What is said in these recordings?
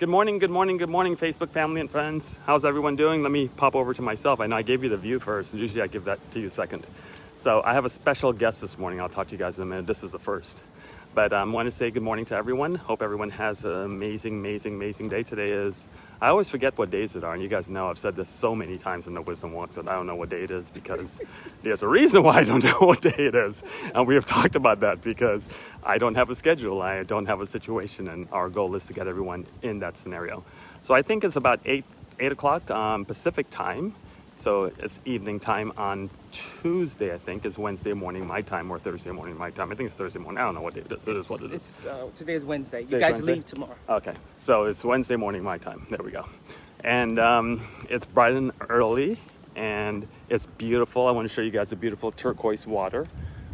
Good morning, Facebook family and friends. How's everyone doing? Let me pop over to myself. I know I gave you the view first, and usually I give that to you second. So I have a special guest this morning. I'll talk to you guys in a minute. This is the first. But I want to say good morning to everyone. Hope everyone has an amazing day. Today is, I always forget what days it are, and you guys know I've said this so many times in the Wisdom Walks that I don't know what day it is because there's a reason why I don't know what day it is. And we have talked about that because I don't have a schedule, I don't have a situation, and our goal is to get everyone in that scenario. So I think it's about 8 o'clock Pacific time. So it's evening time on Tuesday, I think, is Wednesday morning my time, or Thursday morning my time. I think it's Thursday morning. I don't know what day it is. It is what it is. Today is Wednesday. You guys leave tomorrow. Okay. So it's Wednesday morning my time. There we go. And it's bright and early, and it's beautiful. I want to show you guys the beautiful turquoise water,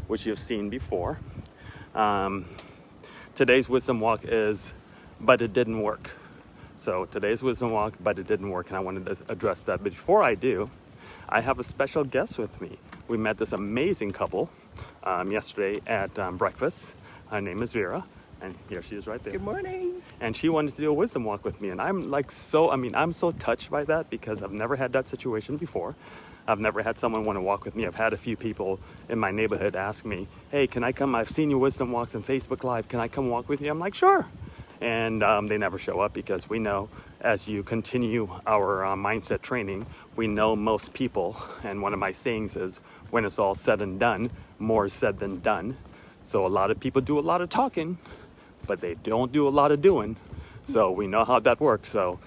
which you've seen before. Today's Wisdom Walk is, but it didn't work. So today's Wisdom Walk, but it didn't work, and I wanted to address that. But before I do, I have a special guest with me. We met this amazing couple yesterday at breakfast. Her name is Vera, and here she is right there. Good morning. And she wanted to do a Wisdom Walk with me, and I'm so touched by that because I've never had that situation before. I've never had someone want to walk with me. I've had a few people in my neighborhood ask me, hey, can I come? I've seen your Wisdom Walks on Facebook Live. Can I come walk with you? I'm like, sure. And they never show up because we know as you continue our mindset training, we know most people, and one of my sayings is, when it's all said and done, more is said than done. So a lot of people do a lot of talking, but they don't do a lot of doing. So we know how that works. So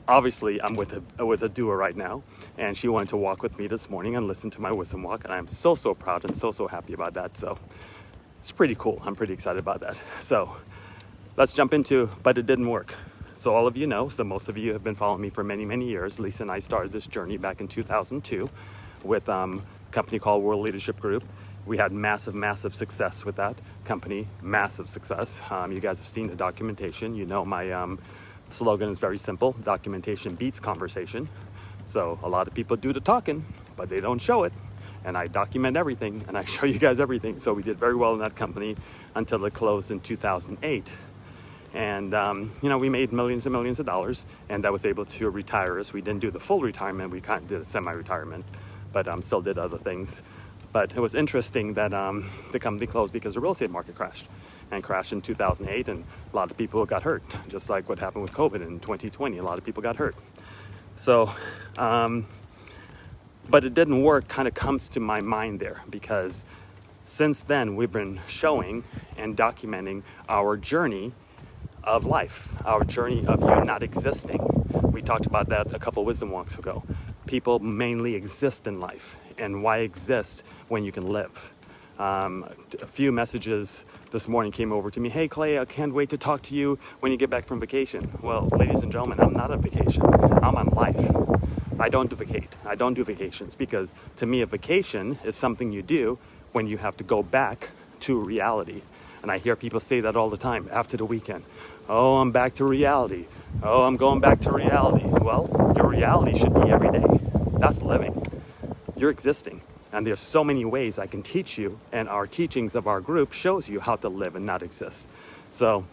obviously I'm with a doer right now, and she wanted to walk with me this morning and listen to my Wisdom Walk, and I'm so proud and so happy about that. So it's pretty cool. I'm pretty excited about that. So let's jump into, but it didn't work. So all of you know, so most of you have been following me for many years. Lisa and I started this journey back in 2002 with a company called World Leadership Group. We had massive success with that company, massive success. You guys have seen the documentation. You know my slogan is very simple: documentation beats conversation. So a lot of people do the talking, but they don't show it. And I document everything, and I show you guys everything. So we did very well in that company until it closed in 2008. And, we made millions and millions of dollars, and I was able to retire us. We didn't do the full retirement. We kind of did a semi-retirement, but still did other things. But it was interesting that the company closed because the real estate market crashed in 2008, and a lot of people got hurt, just like what happened with COVID in 2020. A lot of people got hurt. So, but it didn't work kind of comes to my mind there, because since then we've been showing and documenting our journey of life, our journey of you not existing. We talked about that a couple Wisdom Walks ago. People mainly exist in life, and why exist when you can live? A few messages this morning came over to me. Hey Clay, I can't wait to talk to you when you get back from vacation. Well, ladies and gentlemen, I'm not on vacation. I'm on life. I don't do vacations, because to me a vacation is something you do when you have to go back to reality. And I hear people say that all the time after the weekend. Oh, I'm back to reality. Oh, I'm going back to reality. Well, your reality should be every day. That's living. You're existing. And there's so many ways I can teach you, and our teachings of our group shows you how to live and not exist. So,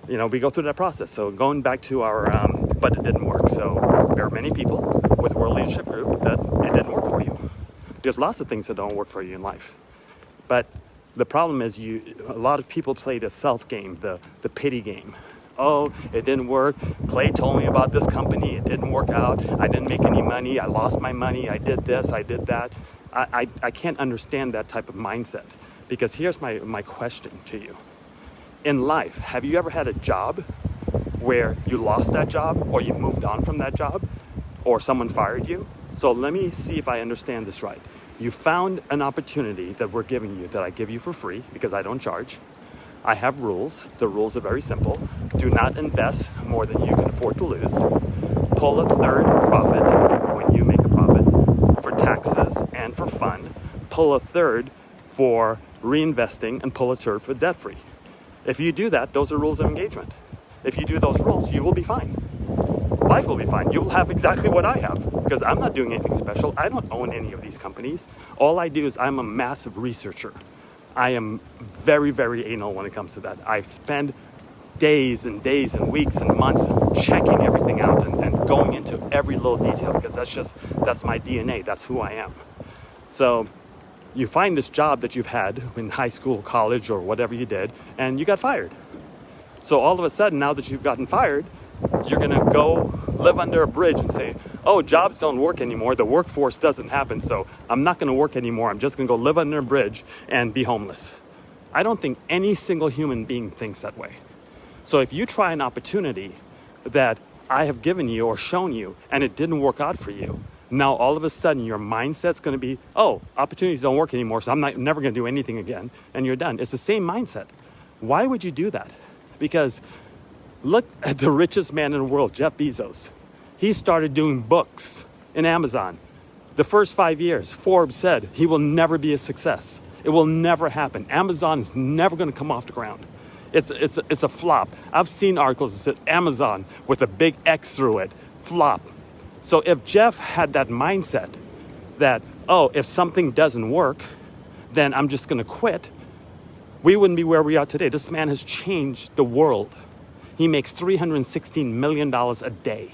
we go through that process. So going back to our, but it didn't work. So there are many people with World Leadership Group that it didn't work for you. There's lots of things that don't work for you in life. But the problem is a lot of people play the self game, the pity game. Oh, it didn't work. Clay told me about this company. It didn't work out. I didn't make any money. I lost my money. I did this. I did that. I can't understand that type of mindset, because here's my question to you. In life, have you ever had a job where you lost that job, or you moved on from that job, or someone fired you? So let me see if I understand this right. You found an opportunity that we're giving you, that I give you for free because I don't charge. I have rules. The rules are very simple. Do not invest more than you can afford to lose. Pull a third profit when you make a profit for taxes and for fun. Pull a third for reinvesting, and pull a third for debt-free. If you do that, those are rules of engagement. If you do those rules, you will be fine. Life will be fine. You will have exactly what I have, because I'm not doing anything special. I don't own any of these companies. All I do is I'm a massive researcher. I am very anal when it comes to that. I spend days and days and weeks and months checking everything out and going into every little detail, because that's my DNA. That's who I am. So you find this job that you've had in high school, college, or whatever you did, and you got fired. So all of a sudden, now that you've gotten fired, you're going to go live under a bridge and say, oh, jobs don't work anymore. The workforce doesn't happen, so I'm not going to work anymore. I'm just going to go live under a bridge and be homeless. I don't think any single human being thinks that way. So if you try an opportunity that I have given you or shown you and it didn't work out for you, now all of a sudden your mindset's going to be, oh, opportunities don't work anymore, so I'm never going to do anything again, and you're done. It's the same mindset. Why would you do that? Because look at the richest man in the world, Jeff Bezos. He started doing books in Amazon. The first 5 years, Forbes said he will never be a success. It will never happen. Amazon is never going to come off the ground. It's a flop. I've seen articles that said Amazon with a big X through it, flop. So if Jeff had that mindset that, oh, if something doesn't work, then I'm just going to quit, we wouldn't be where we are today. This man has changed the world. He makes $316 million a day.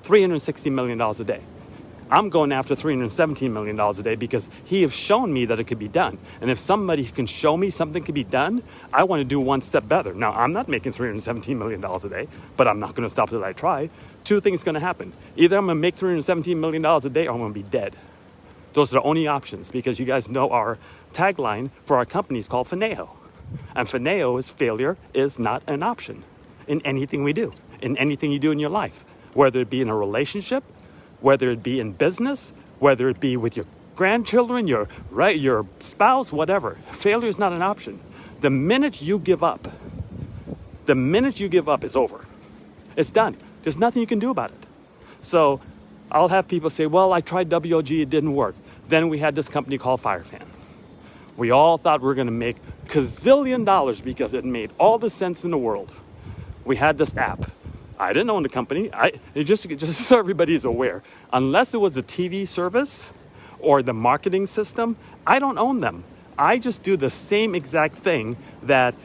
$360 million a day. I'm going after $317 million a day because he has shown me that it could be done. And if somebody can show me something can be done, I want to do one step better. Now, I'm not making $317 million a day, but I'm not going to stop till I try. Two things going to happen. Either I'm going to make $317 million a day or I'm going to be dead. Those are the only options, because you guys know our tagline for our company is called Fineo. And Fineo is failure is not an option in anything we do, in anything you do in your life, whether it be in a relationship, whether it be in business, whether it be with your grandchildren, your spouse, whatever. Failure is not an option. The minute you give up, it's over. It's done. There's nothing you can do about it. So I'll have people say, well, I tried WLG, it didn't work. Then we had this company called FireFan. We all thought we were going to make $1 gazillion because it made all the sense in the world. We had this app. I didn't own the company. Just so everybody's aware, unless it was a TV service or the marketing system, I don't own them. I just do the same exact thing that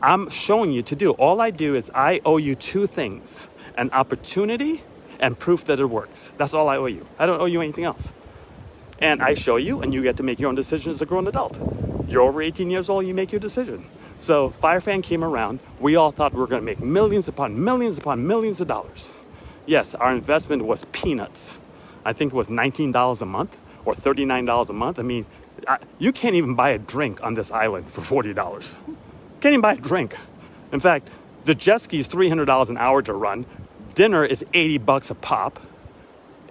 I'm showing you to do. All I do is I owe you two things: an opportunity and proof that it works. That's all I owe you. I don't owe you anything else. And I show you, and you get to make your own decision as a grown adult. You're over 18 years old, you make your decision. So FireFan came around. We all thought we were going to make millions upon millions upon millions of dollars. Yes, our investment was peanuts. I think it was $19 a month or $39 a month. I mean, you can't even buy a drink on this island for $40. Can't even buy a drink. In fact, the jet ski is $300 an hour to run. Dinner is $80 a pop.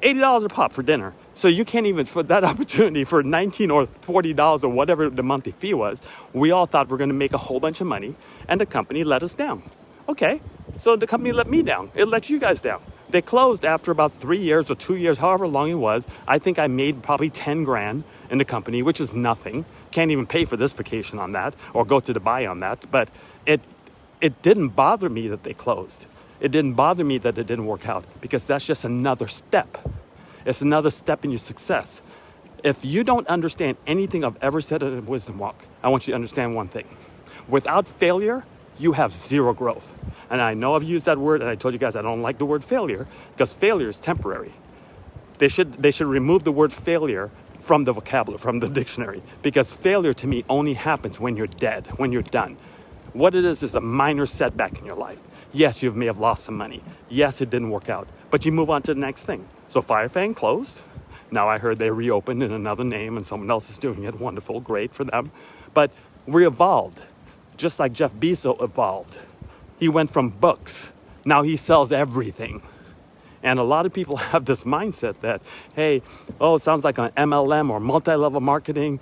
$80 a pop for dinner. So you can't even, for that opportunity, for $19 or $40 or whatever the monthly fee was, we all thought we were going to make a whole bunch of money, and the company let us down. Okay, so the company let me down. It let you guys down. They closed after about 3 years or 2 years, however long it was. I think I made probably 10 grand in the company, which is nothing. Can't even pay for this vacation on that or go to Dubai on that. But it didn't bother me that they closed. It didn't bother me that it didn't work out, because that's just another step. It's another step in your success. If you don't understand anything I've ever said in Wisdom Walk, I want you to understand one thing. Without failure, you have zero growth. And I know I've used that word, and I told you guys I don't like the word failure, because failure is temporary. They should remove the word failure from the vocabulary, from the dictionary, because failure to me only happens when you're dead, when you're done. What it is a minor setback in your life. Yes, you may have lost some money. Yes, it didn't work out, but you move on to the next thing. So FireFan closed. Now I heard they reopened in another name and someone else is doing it. Wonderful, great for them. But we evolved, just like Jeff Bezos evolved. He went from books. Now he sells everything. And a lot of people have this mindset that, hey, oh, it sounds like an MLM or multi-level marketing,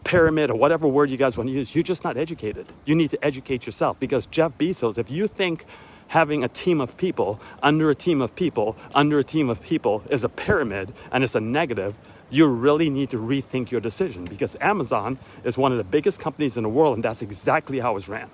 pyramid or whatever word you guys want to use. You're just not educated. You need to educate yourself, because Jeff Bezos, if you think having a team of people, under a team of people, under a team of people is a pyramid and it's a negative, you really need to rethink your decision, because Amazon is one of the biggest companies in the world, and that's exactly how it's ran.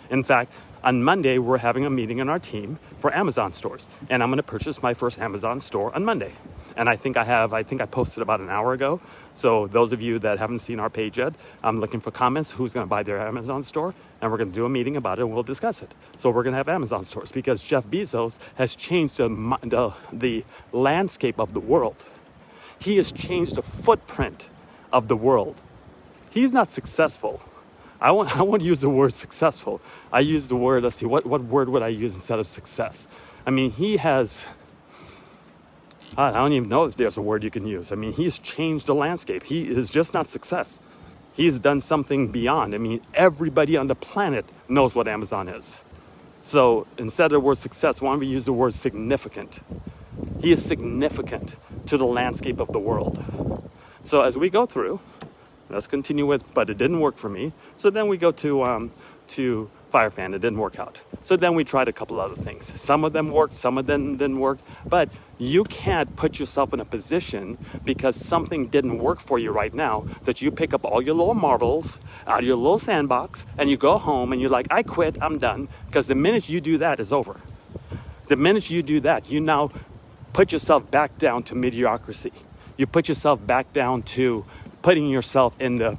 In fact, on Monday, we're having a meeting in our team for Amazon stores, and I'm going to purchase my first Amazon store on Monday. And I think I posted about an hour ago. So those of you that haven't seen our page yet, I'm looking for comments. Who's going to buy their Amazon store? And we're going to do a meeting about it and we'll discuss it. So we're going to have Amazon stores because Jeff Bezos has changed the landscape of the world. He has changed the footprint of the world. He's not successful. I won't use the word successful. I use the word, let's see, what word would I use instead of success? I mean, he has, I don't even know if there's a word you can use. I mean, he's changed the landscape. He is just not success. He's done something beyond. I mean, everybody on the planet knows what Amazon is. So instead of the word success, why don't we use the word significant? He is significant to the landscape of the world. So as we go through, let's continue with, but it didn't work for me. So then we go to Firefan, it didn't work out. So then we tried a couple other things. Some of them worked, some of them didn't work. But you can't put yourself in a position because something didn't work for you right now that you pick up all your little marbles out of your little sandbox and you go home and you're like, I quit, I'm done. Because the minute you do that, it's over. The minute you do that, you now put yourself back down to mediocrity. You put yourself back down to putting yourself in the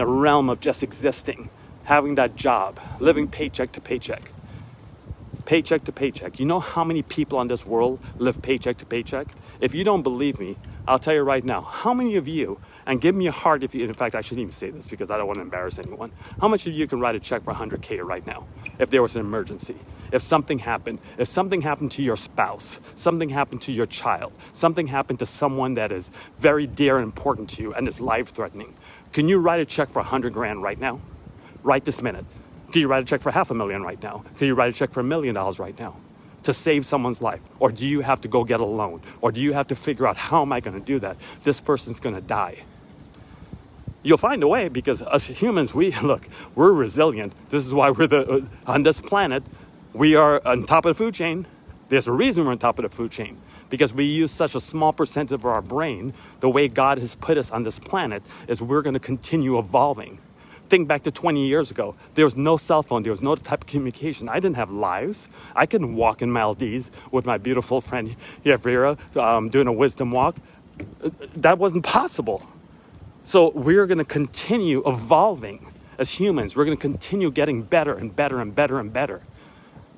realm of just existing, having that job, living paycheck to paycheck. Paycheck to paycheck. You know how many people on this world live paycheck to paycheck? If you don't believe me, I'll tell you right now, how many of you, and give me a heart if you, in fact, I shouldn't even say this because I don't want to embarrass anyone. How much of you can write a check for $100K right now if there was an emergency? If something happened to your spouse, something happened to your child, something happened to someone that is very dear and important to you and is life-threatening, can you write a check for $100,000 right now? Right this minute. Can you write a check for $500,000 right now? Can you write a check for $1 million right now to save someone's life? Or do you have to go get a loan? Or do you have to figure out, how am I going to do that? This person's going to die. You'll find a way because us humans, we're resilient. This is why we're on this planet. We are on top of the food chain. There's a reason we're on top of the food chain because we use such a small percent of our brain. The way God has put us on this planet is we're going to continue evolving. Think back to 20 years ago. There was no cell phone. There was no type of communication. I didn't have lives. I couldn't walk in Maldives with my beautiful friend Yavira doing a wisdom walk. That wasn't possible. So we're going to continue evolving as humans. We're going to continue getting better and better and better and better.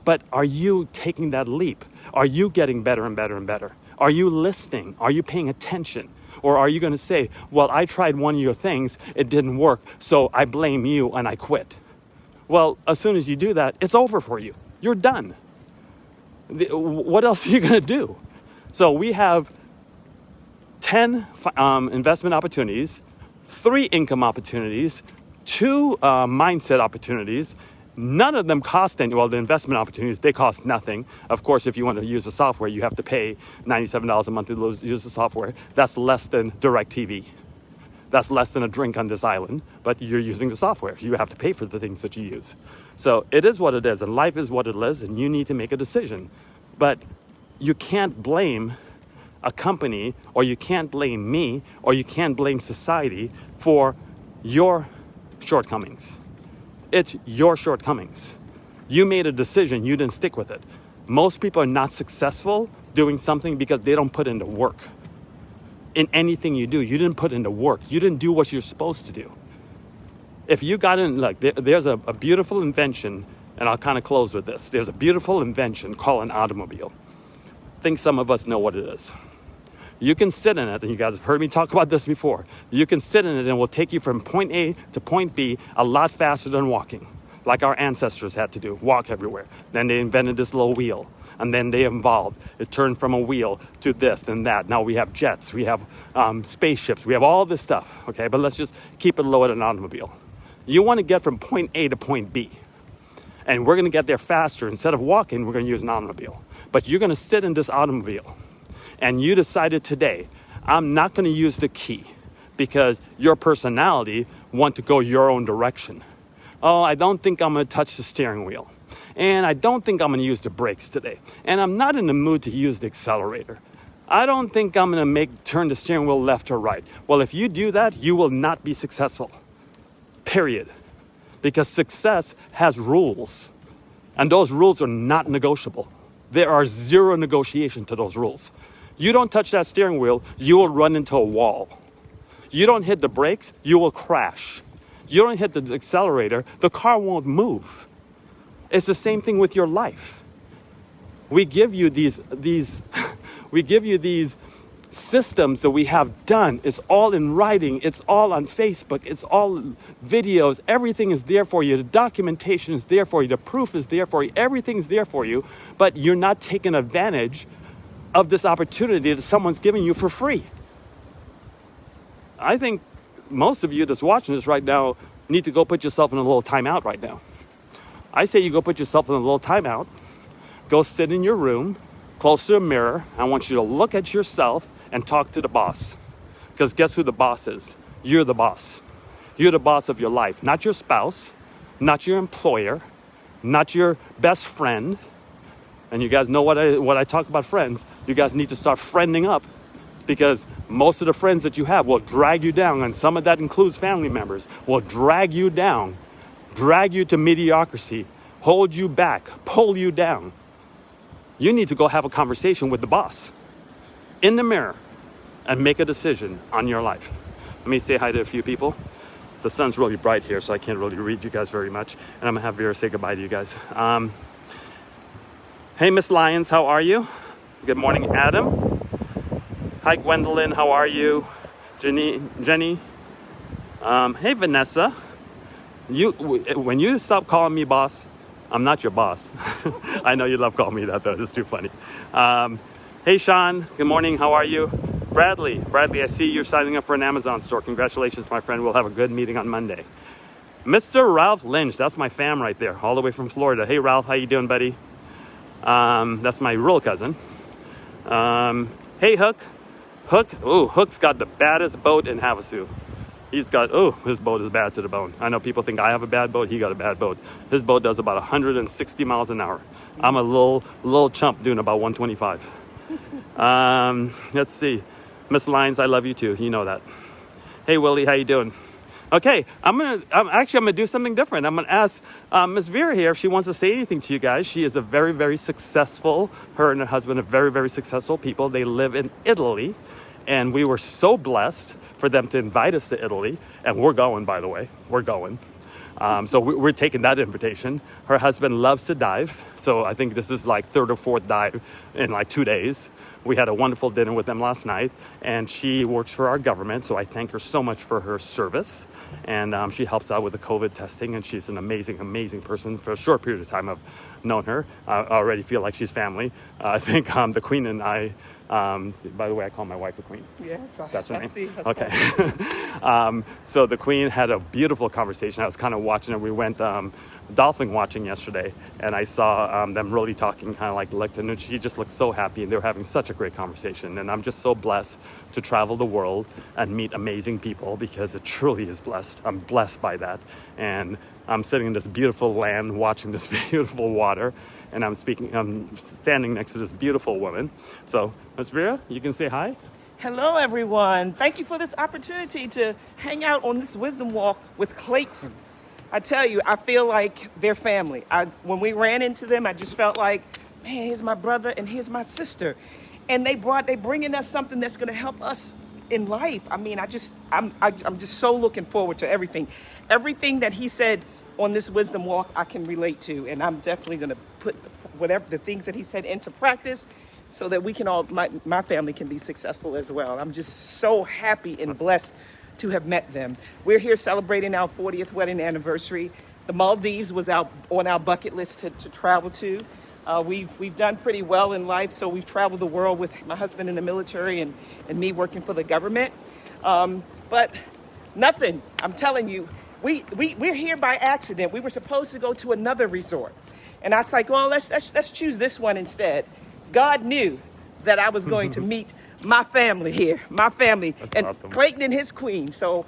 But are you taking that leap? Are you getting better and better and better? Are you listening? Are you paying attention? Or are you going to say, well, I tried one of your things, it didn't work, so I blame you and I quit? Well, as soon as you do that, it's over for you. You're done. What else are you going to do? So we have 10 investment opportunities, 3 income opportunities, 2 mindset opportunities. None of them cost any, well, the investment opportunities, they cost nothing. Of course, if you want to use the software, you have to pay $97 a month to use the software. That's less than DirecTV. That's less than a drink on this island, but you're using the software. You have to pay for the things that you use. So it is what it is, and life is what it is, and you need to make a decision. But you can't blame a company, or you can't blame me, or you can't blame society for your shortcomings. It's your shortcomings. You made a decision, you didn't stick with it. Most people are not successful doing something because they don't put in the work. In anything you do, you didn't put in the work. You didn't do what you're supposed to do. If you got in, like, there's a beautiful invention, and I'll kind of close with this. There's a beautiful invention called an automobile. I think some of us know what it is. You can sit in it, and you guys have heard me talk about this before. You can sit in it and it will take you from point A to point B a lot faster than walking, like our ancestors had to do, walk everywhere. Then they invented this little wheel, and then they evolved. It turned from a wheel to this and that. Now we have jets, we have spaceships, we have all this stuff, okay? But let's just keep it low at an automobile. You want to get from point A to point B, and we're going to get there faster. Instead of walking, we're going to use an automobile. But you're going to sit in this automobile, and you decided today, I'm not going to use the key because your personality wants to go your own direction. Oh, I don't think I'm going to touch the steering wheel. And I don't think I'm going to use the brakes today. And I'm not in the mood to use the accelerator. I don't think I'm going to turn the steering wheel left or right. Well, if you do that, you will not be successful. Period. Because success has rules. And those rules are not negotiable. There are zero negotiation to those rules. You don't touch that steering wheel, you will run into a wall. You don't hit the brakes, you will crash. You don't hit the accelerator, the car won't move. It's the same thing with your life. We give you these we give you these systems that we have done. It's all in writing. It's all on Facebook. It's all videos. Everything is there for you. The documentation is there for you. The proof is there for you. Everything is there for you. But you're not taking advantage of this opportunity that someone's giving you for free. I think most of you that's watching this right now need to go put yourself in a little timeout right now. I say you go put yourself in a little timeout. Go sit in your room, close to a mirror. I want you to look at yourself and talk to the boss. Because guess who the boss is? You're the boss. You're the boss of your life. Not your spouse, not your employer, not your best friend. And you guys know what I talk about friends. You guys need to start friending up, because most of the friends that you have will drag you down, and some of that includes family members, will drag you down, drag you to mediocrity, hold you back, pull you down. You need to go have a conversation with the boss in the mirror and make a decision on your life. Let me say hi to a few people. The sun's really bright here, so I can't really read you guys very much. And I'm gonna have Vera say goodbye to you guys. Hey, Miss Lyons, how are you? Good morning, Adam. Hi, Gwendolyn, how are you? Jenny. Hey, Vanessa. When you stop calling me boss, I'm not your boss. I know you love calling me that, though. It's too funny. Hey, Sean. Good morning. How are you? Bradley, I see you're signing up for an Amazon store. Congratulations, my friend. We'll have a good meeting on Monday. Mr. Ralph Lynch. That's my fam right there, all the way from Florida. Hey, Ralph. How you doing, buddy? That's my real cousin. Hey, Hook. Hook's got the baddest boat in Havasu. He's got, his boat is bad to the bone. I know people think I have a bad boat. He got a bad boat. His boat does about 160 miles an hour. I'm a little chump doing about 125. Let's see. Miss Lyons, I love you too. You know that. Hey, Willie, how you doing? Okay, I'm gonna do something different. I'm gonna ask Miss Vera here if she wants to say anything to you guys. She is a very, very successful, her and her husband are very, very successful people. They live in Italy, and we were so blessed for them to invite us to Italy. And we're going, by the way, we're going. So we're taking that invitation. Her husband loves to dive. So I think this is like third or fourth dive in like 2 days. We had a wonderful dinner with them last night, and she works for our government. So I thank her so much for her service. And she helps out with the COVID testing, and she's an amazing, amazing person. For a short period of time I've known her. I already feel like she's family. I think the Queen and I, by the way, I call my wife the Queen. Yes, that's her name. Okay. So the Queen had a beautiful conversation. I was kind of watching it. We went dolphin watching yesterday, and I saw them really talking, kind of like, and she just looked so happy, and they were having such a great conversation. And I'm just so blessed to travel the world and meet amazing people, because it truly is blessed. I'm blessed by that. And I'm sitting in this beautiful land, watching this beautiful water, and I'm standing next to this beautiful woman. So, Ms. Vera, you can say hi. Hello, everyone. Thank you for this opportunity to hang out on this wisdom walk with Clayton. I tell you, I feel like they're family. When we ran into them, I just felt like, man, here's my brother and here's my sister. And they bringing us something that's going to help us in life. I mean, I'm just so looking forward to everything. Everything that he said on this wisdom walk, I can relate to. And I'm definitely going to put whatever the things that he said into practice, so that we can all, my family can be successful as well. I'm just so happy and blessed to have met them. We're here celebrating our 40th wedding anniversary. The Maldives was on our bucket list to travel to. We've done pretty well in life, so we've traveled the world with my husband in the military and me working for the government. But nothing, I'm telling you, we're here by accident. We were supposed to go to another resort. And I was like, well, let's choose this one instead. God knew that I was going to meet my family here, my family. That's and awesome. Clayton and his queen. So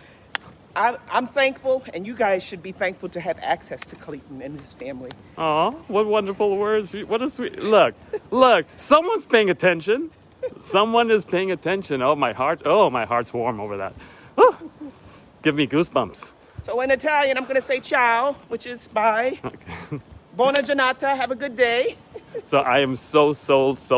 I'm thankful, and you guys should be thankful to have access to Clayton and his family. Aw, what wonderful words. What a sweet, look, someone's paying attention. Someone is paying attention. My heart's warm over that. Give me goosebumps. So in Italian, I'm going to say ciao, which is bye. Okay. Buona giornata, have a good day. So I am so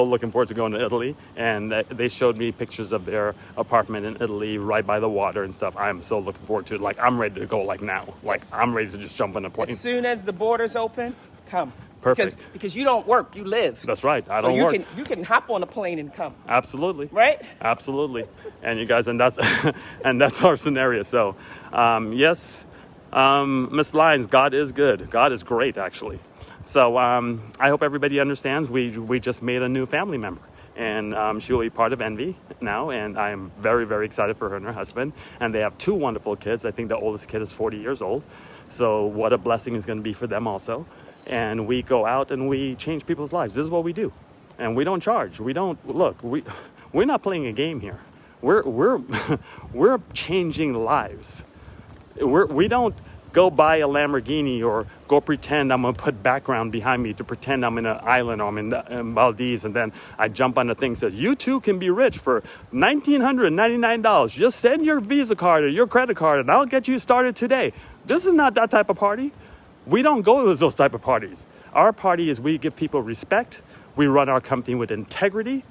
looking forward to going to Italy. And they showed me pictures of their apartment in Italy right by the water and stuff. I am so looking forward to it. Like, I'm ready to go like now. Like, Yes. I'm ready to just jump on a plane. As soon as the borders open, come. Perfect. Because you don't work, you live. That's right. I So don't work. you can hop on a plane and come, Absolutely. right? Absolutely. And you guys, and that's and that's our scenario. So, yes, Miss Lyons, God is good. God is great, actually. So I hope everybody understands. We just made a new family member, and she will be part of Envy now. And I am very excited for her and her husband. And they have 2 wonderful kids. I think the oldest kid is 40 years old. So what a blessing is going to be for them also. And we go out and we change people's lives. This is what we do. And we don't charge. We don't look. We're not playing a game here. We're we're changing lives. We don't go buy a Lamborghini or go pretend I'm gonna put background behind me to pretend I'm in an island or I'm in Maldives, and then I jump on the thing that says you too can be rich for $1,999. Just send your Visa card or your credit card and I'll get you started today. This is not that type of party. We don't go to those type of parties. Our party is we give people respect. We run our company with integrity.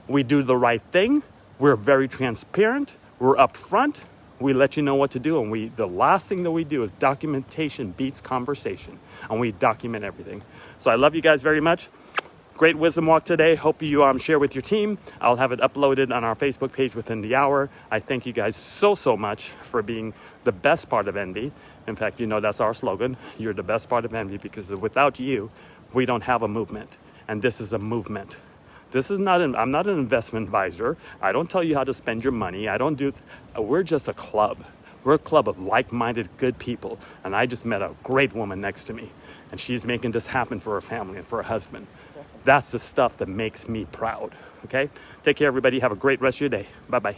We do the right thing. We're very transparent. We're upfront. We let you know what to do. And the last thing that we do is documentation beats conversation. And we document everything. So I love you guys very much. Great wisdom walk today. Hope you share with your team. I'll have it uploaded on our Facebook page within the hour. I thank you guys so much for being the best part of Envy. In fact, that's our slogan. You're the best part of Envy, because without you, we don't have a movement. And this is a movement. This is not I'm not an investment advisor. I don't tell you how to spend your money. We're just a club. We're a club of like-minded, good people. And I just met a great woman next to me. And she's making this happen for her family and for her husband. That's the stuff that makes me proud. Okay? Take care, everybody. Have a great rest of your day. Bye-bye.